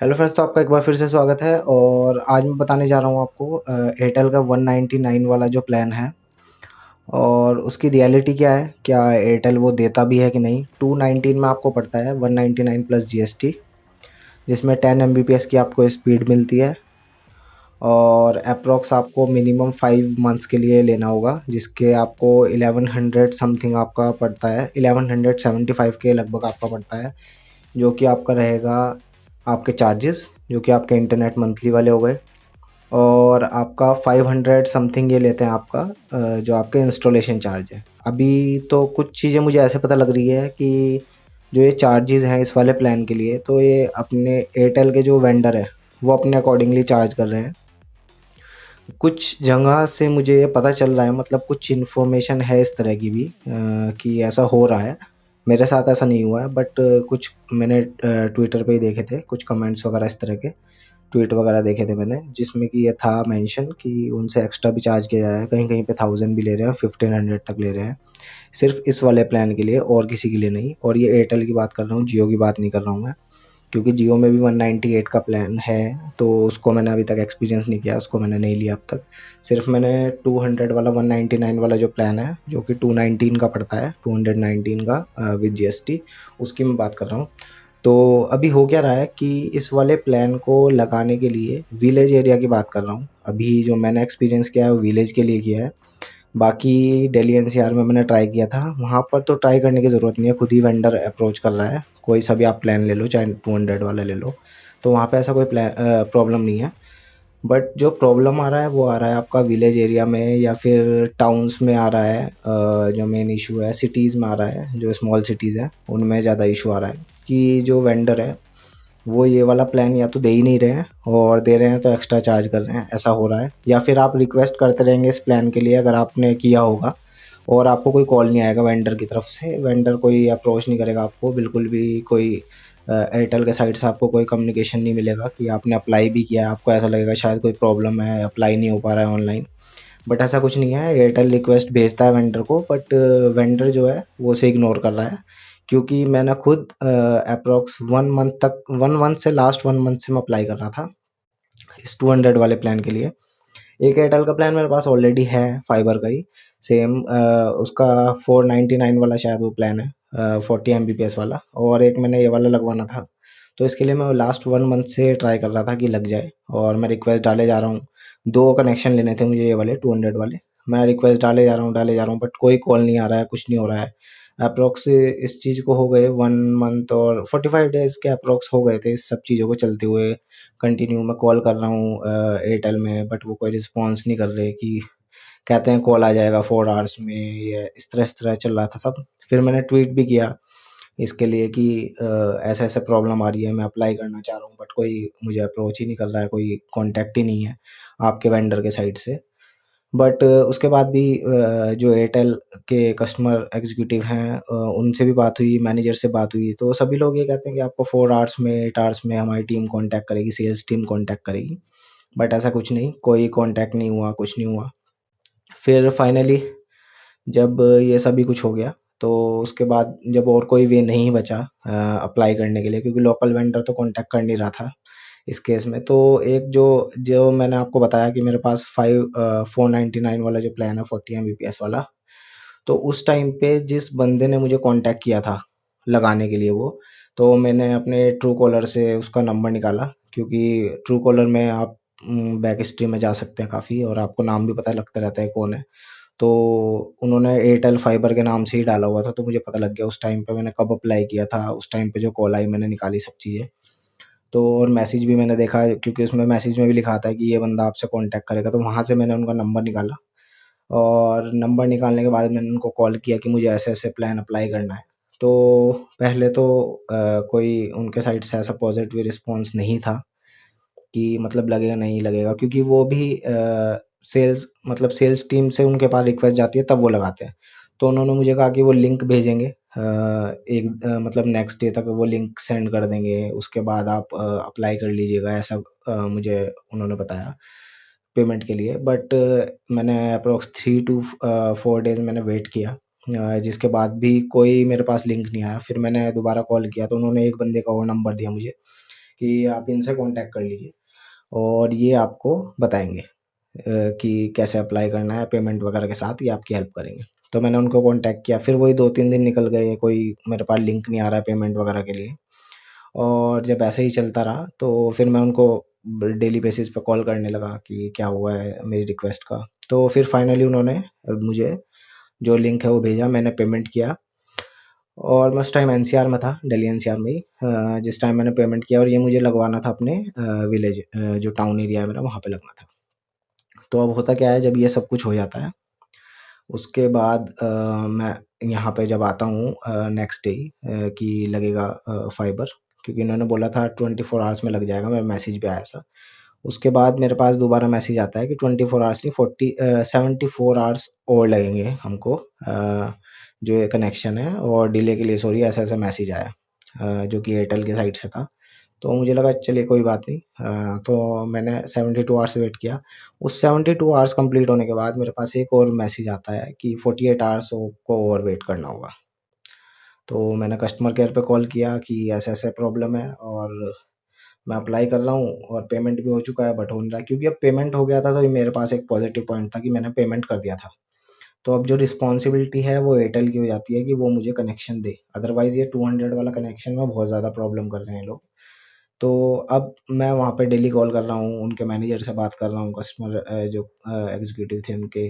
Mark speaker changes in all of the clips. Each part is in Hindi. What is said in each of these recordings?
Speaker 1: हेलो फ्रेंड्स, तो आपका एक बार फिर से स्वागत है। और आज मैं बताने जा रहा हूँ आपको एयरटेल का 199 वाला जो प्लान है और उसकी रियलिटी क्या है, क्या एयरटेल वो देता भी है कि नहीं। 219 में आपको पड़ता है 199 प्लस जीएसटी, जिसमें 10 एमबीपीएस की आपको स्पीड मिलती है और अप्रॉक्स आपको मिनिमम 5 मंथ्स के लिए लेना होगा, जिसके आपको 1100 समथिंग आपका पड़ता है, 1175 के लगभग आपका पड़ता है, जो कि आपका रहेगा आपके चार्जेस, जो कि आपके इंटरनेट मंथली वाले हो गए। और आपका 500 समथिंग ये लेते हैं आपका जो आपके इंस्टॉलेशन चार्ज है। अभी तो कुछ चीज़ें मुझे ऐसे पता लग रही है कि जो ये चार्जेस हैं इस वाले प्लान के लिए, तो ये अपने एयरटेल के जो वेंडर है वो अपने अकॉर्डिंगली चार्ज कर रहे हैं। कुछ जगह से मुझे ये पता चल रहा है, मतलब कुछ इन्फॉर्मेशन है इस तरह की भी कि ऐसा हो रहा है। मेरे साथ ऐसा नहीं हुआ है, बट कुछ मैंने ट्विटर पे ही देखे थे, कुछ कमेंट्स वगैरह इस तरह के ट्वीट वगैरह देखे थे मैंने, जिसमें कि ये था मेंशन कि उनसे एक्स्ट्रा भी चार्ज किया जा रहा है, कहीं कहीं पे 1000 भी ले रहे हैं, 1500 तक ले रहे हैं सिर्फ इस वाले प्लान के लिए, और किसी के लिए नहीं। और ये एयरटेल की बात कर रहा हूँ, जियो की बात नहीं कर रहा हूँ मैं, क्योंकि जियो में भी 198 का प्लान है, तो उसको मैंने अभी तक एक्सपीरियंस नहीं किया, उसको मैंने नहीं लिया अब तक। सिर्फ मैंने 200 वाला 199 वाला जो प्लान है, जो कि 219 का पड़ता है, 219 का विद जीएसटी, उसकी मैं बात कर रहा हूँ। तो अभी हो क्या रहा है कि इस वाले प्लान को लगाने के लिए विलेज एरिया की बात कर रहा हूँ, अभी जो मैंने एक्सपीरियंस किया है वो विलेज के लिए किया है। बाकी दिल्ली एनसीआर में मैंने ट्राई किया था, वहाँ पर तो ट्राई करने की ज़रूरत नहीं है, खुद ही वेंडर अप्रोच कर रहा है, कोई सा भी आप प्लान ले लो, चाहे 200 वाला ले लो, तो वहाँ पे ऐसा कोई प्रॉब्लम नहीं है। बट जो प्रॉब्लम आ रहा है वो आ रहा है आपका विलेज एरिया में या फिर टाउन्स में आ रहा है। जो मेन इशू है सिटीज़ में आ रहा है, जो स्मॉल सिटीज़ हैं उनमें ज़्यादा इशू आ रहा है कि जो वेंडर है वो ये वाला प्लान या तो दे ही नहीं रहे हैं, और दे रहे हैं तो एक्स्ट्रा चार्ज कर रहे हैं, ऐसा हो रहा है। या फिर आप रिक्वेस्ट करते रहेंगे इस प्लान के लिए, अगर आपने किया होगा, और आपको कोई कॉल नहीं आएगा वेंडर की तरफ से, वेंडर कोई अप्रोच नहीं करेगा आपको, बिल्कुल भी कोई एयरटेल के साइड से आपको कोई कम्युनिकेशन नहीं मिलेगा कि आपने अप्लाई भी किया है, आपको ऐसा लगेगा शायद कोई प्रॉब्लम है, अप्लाई नहीं हो पा रहा है ऑनलाइन। बट ऐसा कुछ नहीं है, एयरटेल रिक्वेस्ट भेजता है वेंडर को, बट वेंडर जो है वो उसे इग्नोर कर रहा है। क्योंकि मैंने खुद अप्रॉक्स 1 मंथ तक, 1 मंथ से लास्ट 1 मंथ से मैं अप्लाई कर रहा था इस 200 वाले प्लान के लिए। एक एयरटेल का प्लान मेरे पास ऑलरेडी है, फाइबर का ही सेम, उसका 499 वाला शायद वो प्लान है, 40 MBPS वाला, और एक मैंने ये वाला लगवाना था। तो इसके लिए मैं लास्ट 1 मंथ से ट्राई कर रहा था कि लग जाए, और मैं रिक्वेस्ट डाले जा रहा हूँ। 2 कनेक्शन लेने थे मुझे ये वाले 200 वाले, मैं रिक्वेस्ट डाले जा रहा हूँ, बट कोई कॉल नहीं आ रहा है, कुछ नहीं हो रहा है। अप्रोक्स इस चीज़ को हो गए 1 मंथ और 45 डेज़ के अप्रोक्स हो गए थे इस सब चीज़ों को चलते हुए। कंटिन्यू मैं कॉल कर रहा हूँ एयरटेल में, बट वो कोई रिस्पॉन्स नहीं कर रहे, कि कहते हैं कॉल आ जाएगा 4 आवर्स में, ये इस तरह चल रहा था सब। फिर मैंने ट्वीट भी किया इसके लिए कि ऐसे ऐसे प्रॉब्लम आ रही है, मैं अप्लाई करना चाह रहा हूँ, बट कोई मुझे अप्रोच ही नहीं कर रहा है, कोई कांटेक्ट ही नहीं है आपके वेंडर के साइड से। बट उसके बाद भी जो एयरटेल के कस्टमर एग्जीक्यूटिव हैं, उनसे भी बात हुई, मैनेजर से बात हुई, तो सभी लोग ये कहते हैं कि आपको 4 आवर्स में, 8 आवर्स में हमारी टीम कांटेक्ट करेगी, सेल्स टीम कांटेक्ट करेगी। बट ऐसा कुछ नहीं, कोई कांटेक्ट नहीं हुआ, कुछ नहीं हुआ। फिर फाइनली जब ये सभी कुछ हो गया, तो उसके बाद जब और कोई वे नहीं बचा अप्लाई करने के लिए, क्योंकि लोकल वेंडर तो कांटेक्ट कर नहीं रहा था इस केस में, तो एक जो जो मैंने आपको बताया कि मेरे पास 499 वाला जो प्लान है 40 MBPS वाला, तो उस टाइम पे जिस बंदे ने मुझे कांटेक्ट किया था लगाने के लिए वो, तो मैंने अपने ट्रू कॉलर से उसका नंबर निकाला, क्योंकि ट्रू कॉलर में आप बैक स्ट्रीम में जा सकते हैं काफ़ी, और आपको नाम भी पता लगता रहता है कौन है। तो उन्होंने एयरटेल फाइबर के नाम से ही डाला हुआ था, तो मुझे पता लग गया उस टाइम पे मैंने कब अप्लाई किया था, उस टाइम पे जो कॉल आई मैंने निकाली सब चीज़ें। तो और मैसेज भी मैंने देखा, क्योंकि उसमें मैसेज में भी लिखा था कि ये बंदा आपसे कॉन्टैक्ट करेगा, तो वहाँ से मैंने उनका नंबर निकाला, और नंबर निकालने के बाद मैंने उनको कॉल किया कि मुझे ऐसे-ऐसे प्लान अप्लाई करना है। तो पहले तो कोई उनके साइड से ऐसा पॉज़िटिव रिस्पॉन्स नहीं था कि मतलब लगेगा, नहीं लगेगा, क्योंकि वो भी सेल्स, मतलब सेल्स टीम से उनके पास रिक्वेस्ट जाती है तब वो लगाते हैं। तो उन्होंने मुझे कहा कि वो लिंक भेजेंगे, मतलब नेक्स्ट डे तक वो लिंक सेंड कर देंगे, उसके बाद आप अप्लाई कर लीजिएगा, ऐसा मुझे उन्होंने बताया पेमेंट के लिए। बट मैंने अप्रॉक्स 3 टू 4 डेज़ मैंने वेट किया, जिसके बाद भी कोई मेरे पास लिंक नहीं आया। फिर मैंने दोबारा कॉल किया, तो उन्होंने एक बंदे का और नंबर दिया मुझे कि आप इनसे कांटेक्ट कर लीजिए और ये आपको बताएंगे कि कैसे अप्लाई करना है पेमेंट वगैरह के साथ, ये आपकी हेल्प करेंगे। तो मैंने उनको कांटेक्ट किया, फिर वही 2-3 दिन निकल गए, कोई मेरे पास लिंक नहीं आ रहा है पेमेंट वगैरह के लिए। और जब ऐसे ही चलता रहा तो फिर मैं उनको डेली बेसिस पे कॉल करने लगा कि क्या हुआ है मेरी रिक्वेस्ट का। तो फिर फाइनली उन्होंने मुझे जो लिंक है वो भेजा, मैंने पेमेंट किया और मैं उस टाइम एनसीआर में था, दिल्ली एनसीआर में ही जिस टाइम मैंने पेमेंट किया, और ये मुझे लगवाना था अपने विलेज जो टाउन एरिया है मेरा, वहाँ पे लगना था। तो अब होता क्या है, जब ये सब कुछ हो जाता है उसके बाद मैं यहाँ पे जब आता हूँ नेक्स्ट डे कि लगेगा फाइबर, क्योंकि इन्होंने बोला था 24 आवर्स में लग जाएगा, मेरा मैसेज भी आया था। उसके बाद मेरे पास दोबारा मैसेज आता है कि 24 आवर्स नहीं 74 आवर्स और लगेंगे हमको जो ये कनेक्शन है, और डिले के लिए सॉरी, ऐसा मैसेज आया जो कि एयरटेल की साइड से था। तो मुझे लगा चलिए कोई बात नहीं, तो मैंने 72 आवर्स वेट किया। उस 72 आवर्स कंप्लीट होने के बाद मेरे पास एक और मैसेज आता है कि 48 आवर्स को और वेट करना होगा। तो मैंने कस्टमर केयर पे कॉल किया कि ऐसे-ऐसे प्रॉब्लम है और मैं अप्लाई कर रहा हूँ और पेमेंट भी हो चुका है बट हो नहीं रहा, क्योंकि अब पेमेंट हो गया था तो ये मेरे पास एक पॉजिटिव पॉइंट था कि मैंने पेमेंट कर दिया था। तो अब जो रिस्पॉन्सिबिलिटी है वो एयरटेल की हो जाती है कि वो मुझे कनेक्शन दे, अदरवाइज़ ये 200 वाला कनेक्शन में बहुत ज़्यादा प्रॉब्लम कर रहे हैं लोग। तो अब मैं वहाँ पे डेली कॉल कर रहा हूँ, उनके मैनेजर से बात कर रहा हूँ, कस्टमर जो एग्जीक्यूटिव थे उनके,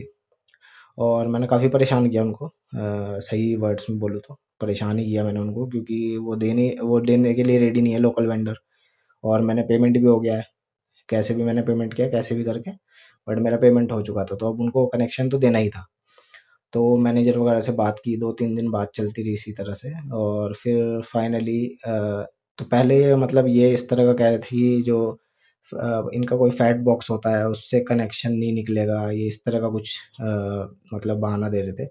Speaker 1: और मैंने काफ़ी परेशान किया उनको, सही वर्ड्स में बोलूँ तो परेशान ही किया मैंने उनको, क्योंकि वो देने के लिए रेडी नहीं है लोकल वेंडर, और मैंने पेमेंट भी हो गया है, कैसे भी मैंने पेमेंट किया कैसे भी करके, बट मेरा पेमेंट हो चुका था, तो अब उनको कनेक्शन तो देना ही था। तो मैनेजर वगैरह से बात की, 2-3 दिन बात चलती रही इसी तरह से, और फिर फाइनली तो पहले मतलब ये इस तरह का कह रहे थे कि जो इनका कोई फैट बॉक्स होता है उससे कनेक्शन नहीं निकलेगा, ये इस तरह का कुछ मतलब बहाना दे रहे थे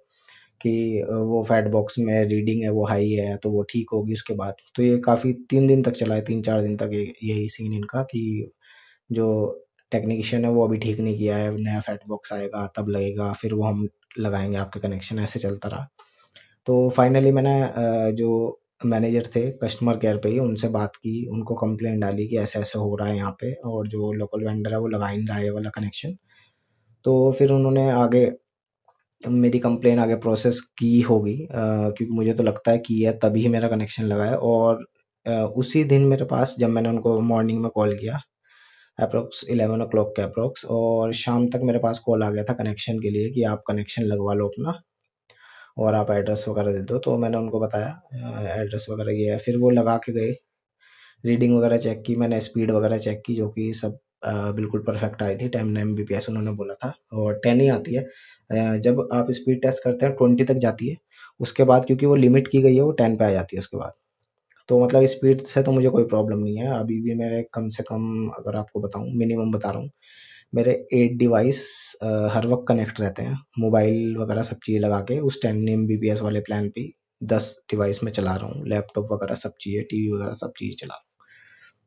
Speaker 1: कि वो फैट बॉक्स में रीडिंग है वो हाई है तो वो ठीक होगी उसके बाद। तो ये काफ़ी 3 दिन तक चला है, 3-4 दिन तक यही सीन इनका कि जो टेक्नीशियन है वो अभी ठीक नहीं किया है, नया फैट बॉक्स आएगा तब लगेगा, फिर वो हम लगाएंगे आपके कनेक्शन, ऐसे चलता रहा। तो फाइनली मैंने जो मैनेजर थे कस्टमर केयर पे ही उनसे बात की, उनको कंप्लेंट डाली कि ऐसे ऐसे हो रहा है यहाँ पे और जो लोकल वेंडर है वो लगा ही नहीं रहा है ये वाला कनेक्शन। तो फिर उन्होंने आगे मेरी कंप्लेन आगे प्रोसेस की होगी, क्योंकि मुझे तो लगता है की है तभी मेरा कनेक्शन लगा है। और उसी दिन मेरे पास जब मैंने उनको मॉर्निंग में कॉल किया अप्रोक्स 11 ओ क्लॉक के अप्रोक्स, और शाम तक मेरे पास कॉल आ गया था कनेक्शन के लिए कि आप कनेक्शन लगवा लो अपना और आप एड्रेस वगैरह दे दो। तो मैंने उनको बताया एड्रेस वगैरह ये है, फिर वो लगा के गए, रीडिंग वगैरह चेक की मैंने, स्पीड वगैरह चेक की जो कि सब बिल्कुल परफेक्ट आई थी। 10 एमबीपीएस उन्होंने बोला था और 10 ही आती है। जब आप स्पीड टेस्ट करते हैं 20 तक जाती है, उसके बाद क्योंकि वो लिमिट की गई है वो 10 पे आ जाती है उसके बाद। तो मतलब स्पीड से तो मुझे कोई प्रॉब्लम नहीं है, अभी भी मेरे कम से कम अगर आपको बताऊँ मिनिमम बता रहा हूँ, मेरे 8 डिवाइस हर वक्त कनेक्ट रहते हैं, मोबाइल वगैरह सब चीज़ें लगा के उस 10 एमबीपीएस वाले प्लान पे 10 डिवाइस में चला रहा हूँ, लैपटॉप वगैरह सब चीज़ें, टीवी वगैरह सब चीज़ चला रहा हूँ।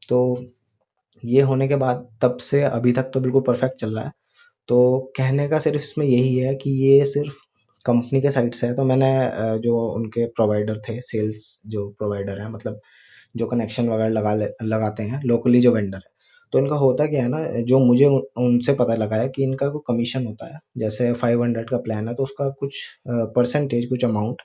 Speaker 1: तो ये होने के बाद तब से अभी तक तो बिल्कुल परफेक्ट चल रहा है। तो कहने का सिर्फ इसमें यही है कि ये सिर्फ कंपनी के साइड से है। तो मैंने जो उनके प्रोवाइडर थे, सेल्स जो प्रोवाइडर हैं, मतलब जो कनेक्शन वगैरह लगाते हैं लोकली जो वेंडर है, तो इनका होता क्या है ना, जो मुझे उनसे पता लगा है कि इनका कोई कमीशन होता है। जैसे 500 का प्लान है तो उसका कुछ परसेंटेज, कुछ अमाउंट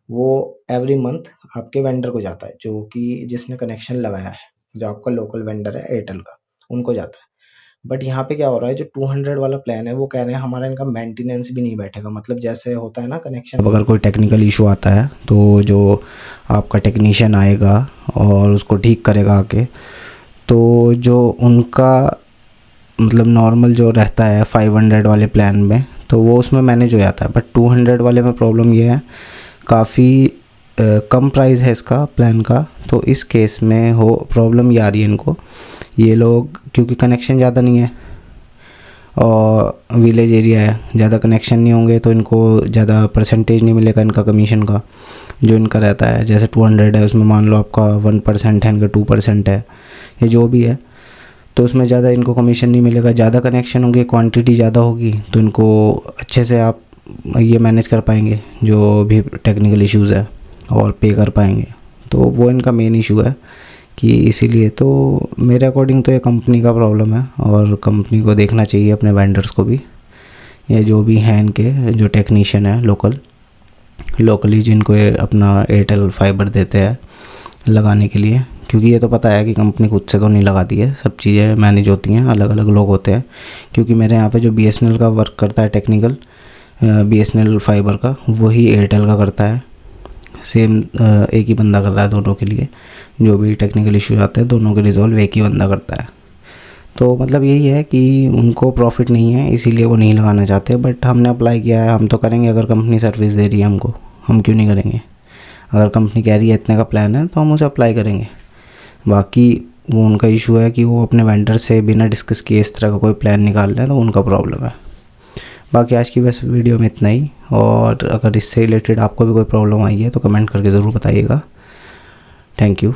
Speaker 1: वो एवरी मंथ आपके वेंडर को जाता है, जो कि जिसने कनेक्शन लगाया है, जो आपका लोकल वेंडर है एयरटेल का, उनको जाता है। बट यहाँ पे क्या हो रहा है, जो 200 वाला प्लान है वो कह रहे हैं हमारा इनका मेंटेनेंस भी नहीं बैठेगा। मतलब जैसे होता है ना कनेक्शन, अगर कोई टेक्निकल इशू आता है तो जो आपका टेक्नीशियन आएगा और उसको ठीक करेगा आके, तो जो उनका मतलब नॉर्मल जो रहता है 500 वाले प्लान में तो वो उसमें मैनेज हो जाता है। बट 200 वाले में प्रॉब्लम ये है, काफ़ी कम प्राइस है इसका प्लान का, तो इस केस में हो प्रॉब्लम ये आ रही है इनको। ये लोग क्योंकि कनेक्शन ज़्यादा नहीं है और विलेज एरिया है, ज़्यादा कनेक्शन नहीं होंगे तो इनको ज़्यादा परसेंटेज नहीं मिलेगा इनका कमीशन का जो इनका रहता है। जैसे 200 है उसमें मान लो आपका 1% है, इनका 2% है, ये जो भी है, तो उसमें ज़्यादा इनको कमीशन नहीं मिलेगा। ज़्यादा कनेक्शन होंगे, क्वांटिटी ज़्यादा होगी तो इनको अच्छे से आप ये मैनेज कर पाएंगे जो भी टेक्निकल इश्यूज़ है और पे कर पाएंगे। तो वो इनका मेन इशू है कि इसीलिए तो मेरे अकॉर्डिंग तो ये कंपनी का प्रॉब्लम है, और कंपनी को देखना चाहिए अपने वेंडर्स को भी, ये जो भी हैं इनके जो टेक्नीशियन है लोकली जिनको ये अपना एयरटेल फाइबर देते हैं लगाने के लिए, क्योंकि ये तो पता है कि कंपनी खुद से तो नहीं लगाती है, सब चीज़ें मैनेज होती हैं, अलग अलग लोग होते हैं। क्योंकि मेरे यहाँ पे जो BSNL का वर्क करता है टेक्निकल, BSNL फाइबर का, वही एयरटेल का करता है। सेम एक ही बंदा कर रहा है दोनों के लिए, जो भी टेक्निकल इश्यूज आते हैं दोनों के रिजॉल्व एक ही बंदा करता है। तो मतलब यही है कि उनको प्रॉफिट नहीं है, इसीलिए वो नहीं लगाना चाहते। बट हमने अप्लाई किया है, हम तो करेंगे, अगर कंपनी सर्विस दे रही है हमको, हम क्यों नहीं करेंगे। अगर कंपनी कह रही है इतने का प्लान है तो हम उसे अप्लाई करेंगे। बाकी वो उनका इशू है कि वो अपने वेंडर से बिना डिस्कस किए इस तरह का कोई प्लान निकाल रहे हैं, तो उनका प्रॉब्लम है। बाकी आज की बस वीडियो में इतना ही, और अगर इससे रिलेटेड आपको भी कोई प्रॉब्लम आई है तो कमेंट करके ज़रूर बताइएगा। Thank you.